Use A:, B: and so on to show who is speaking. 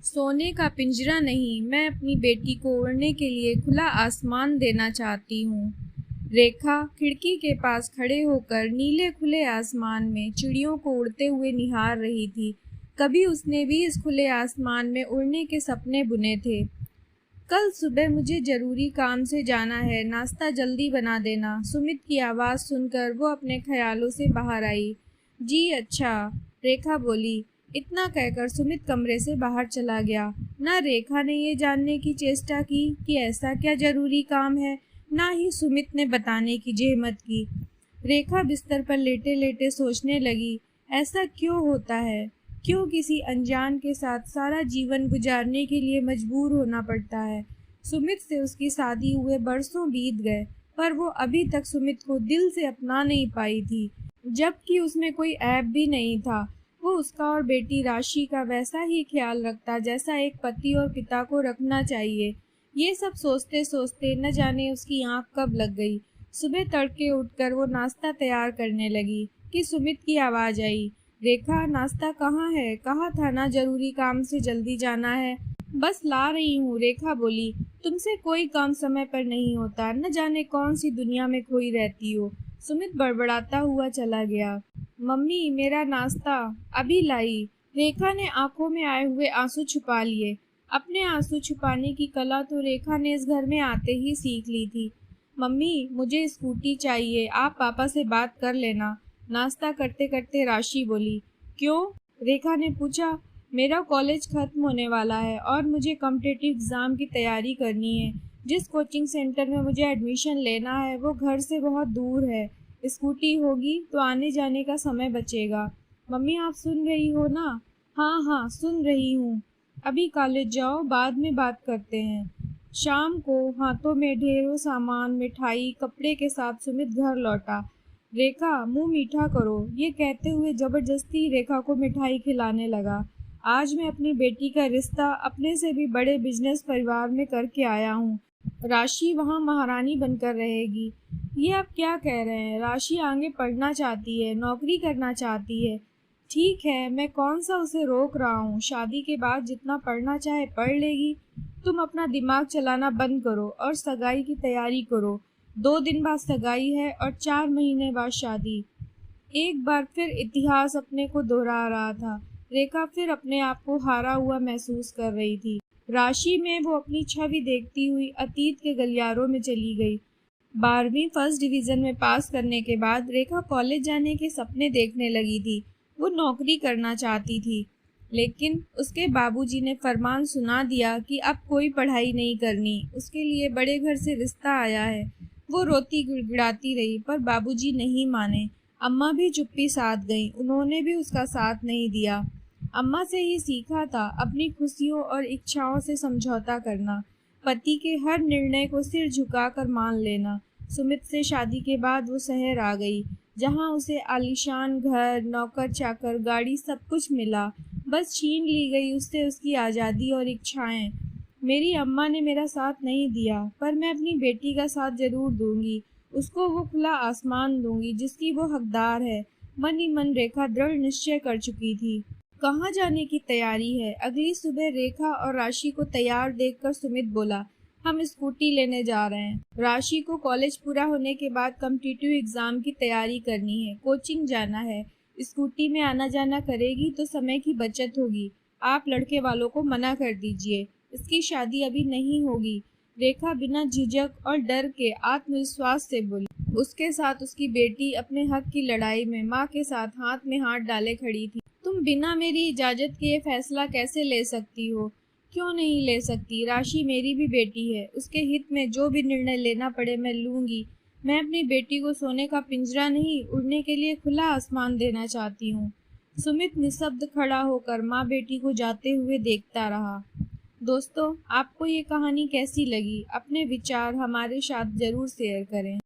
A: सोने का पिंजरा नहीं, मैं अपनी बेटी को उड़ने के लिए खुला आसमान देना चाहती हूँ। रेखा खिड़की के पास खड़े होकर नीले खुले आसमान में चिड़ियों को उड़ते हुए निहार रही थी। कभी उसने भी इस खुले आसमान में उड़ने के सपने बुने थे। कल सुबह मुझे जरूरी काम से जाना है, नाश्ता जल्दी बना देना। सुमित की आवाज़ सुनकर वो अपने ख्यालों से बाहर आई। जी अच्छा, रेखा बोली। इतना कहकर सुमित कमरे से बाहर चला गया। न रेखा ने ये जानने की चेष्टा की कि ऐसा क्या जरूरी काम है, ना ही सुमित ने बताने की जहमत की। रेखा बिस्तर पर लेटे लेटे सोचने लगी, ऐसा क्यों होता है? क्यों किसी अनजान के साथ सारा जीवन गुजारने के लिए मजबूर होना पड़ता है? सुमित से उसकी शादी हुए बरसों बीत गए, पर वो अभी तक सुमित को दिल से अपना नहीं पाई थी, जबकि उसमें कोई ऐब भी नहीं था। वो उसका और बेटी राशि का वैसा ही ख्याल रखता जैसा एक पति और पिता को रखना चाहिए। ये सब सोचते सोचते न जाने उसकी आंख कब लग गई। सुबह तड़के उठकर वो नाश्ता तैयार करने लगी कि सुमित की आवाज़ आई। रेखा, नाश्ता कहाँ है? कहा था ना जरूरी काम से जल्दी जाना है। बस ला रही हूँ, रेखा बोली। तुमसे कोई काम समय पर नहीं होता, न जाने कौन सी दुनिया में खोई रहती हो। सुमित बड़बड़ाता हुआ चला गया। मम्मी, मेरा नाश्ता अभी लाई। रेखा ने आंखों में आए हुए आंसू छुपा लिए। अपने आंसू छुपाने की कला तो रेखा ने इस घर में आते ही सीख ली थी। मम्मी, मुझे स्कूटी चाहिए, आप पापा से बात कर लेना। नाश्ता करते करते राशि बोली। क्यों? रेखा ने पूछा। मेरा कॉलेज खत्म होने वाला है और मुझे कॉम्पिटिटिव एग्ज़ाम की तैयारी करनी है। जिस कोचिंग सेंटर में मुझे एडमिशन लेना है वो घर से बहुत दूर है। स्कूटी होगी तो आने जाने का समय बचेगा। मम्मी, आप सुन रही हो ना? हाँ हाँ, सुन रही हूँ। अभी कॉलेज जाओ, बाद में बात करते हैं। शाम को हाथों में ढेरों सामान, मिठाई, कपड़े के साथ सुमित घर लौटा। रेखा, मुंह मीठा करो, ये कहते हुए जबरदस्ती रेखा को मिठाई खिलाने लगा। आज मैं अपनी बेटी का रिश्ता अपने से भी बड़े बिजनेस परिवार में करके आया हूँ। राशि वहाँ महारानी बनकर रहेगी। ये आप क्या कह रहे हैं? राशि आगे पढ़ना चाहती है, नौकरी करना चाहती है। ठीक है, मैं कौन सा उसे रोक रहा हूँ। शादी के बाद जितना पढ़ना चाहे पढ़ लेगी। तुम अपना दिमाग चलाना बंद करो और सगाई की तैयारी करो। 2 दिन बाद सगाई है और 4 महीने बाद शादी। एक बार फिर इतिहास अपने को दोहरा रहा था। रेखा फिर अपने आप को हारा हुआ महसूस कर रही थी। राशि में वो अपनी छवि देखती हुई अतीत के गलियारों में चली गई। 12वीं फर्स्ट डिवीजन में पास करने के बाद रेखा कॉलेज जाने के सपने देखने लगी थी। वो नौकरी करना चाहती थी, लेकिन उसके बाबूजी ने फरमान सुना दिया कि अब कोई पढ़ाई नहीं करनी, उसके लिए बड़े घर से रिश्ता आया है। वो रोती गिड़गिड़ाती रही, पर बाबूजी नहीं माने। अम्मा भी चुप्पी साध गईं, उन्होंने भी उसका साथ नहीं दिया। अम्मा से ही सीखा था अपनी खुशियों और इच्छाओं से समझौता करना, पति के हर निर्णय को सिर झुकाकर मान लेना। सुमित से शादी के बाद वो शहर आ गई, जहाँ उसे आलीशान घर, नौकर चाकर, गाड़ी, सब कुछ मिला। बस छीन ली गई उससे उसकी आज़ादी और इच्छाएं। मेरी अम्मा ने मेरा साथ नहीं दिया, पर मैं अपनी बेटी का साथ जरूर दूंगी। उसको वो खुला आसमान दूंगी जिसकी वो हकदार है। मन ही मन रेखा दृढ़ निश्चय कर चुकी थी। कहाँ जाने की तैयारी है? अगली सुबह रेखा और राशि को तैयार देखकर सुमित बोला, हम स्कूटी लेने जा रहे हैं। राशि को कॉलेज पूरा होने के बाद कॉम्पिटिटिव एग्जाम की तैयारी करनी है, कोचिंग जाना है। स्कूटी में आना जाना करेगी तो समय की बचत होगी। आप लड़के वालों को मना कर दीजिए, इसकी शादी अभी नहीं होगी। रेखा बिना झिझक और डर के आत्मविश्वास से बोली। उसके साथ उसकी बेटी अपने हक की लड़ाई में माँ के साथ हाथ में हाथ डाले खड़ी थी। तुम बिना मेरी इजाज़त के ये फैसला कैसे ले सकती हो? क्यों नहीं ले सकती? राशि मेरी भी बेटी है, उसके हित में जो भी निर्णय लेना पड़े मैं लूँगी। मैं अपनी बेटी को सोने का पिंजरा नहीं, उड़ने के लिए खुला आसमान देना चाहती हूँ। सुमित निशब्द खड़ा होकर माँ बेटी को जाते हुए देखता रहा। दोस्तों, आपको ये कहानी कैसी लगी? अपने विचार हमारे साथ ज़रूर शेयर करें।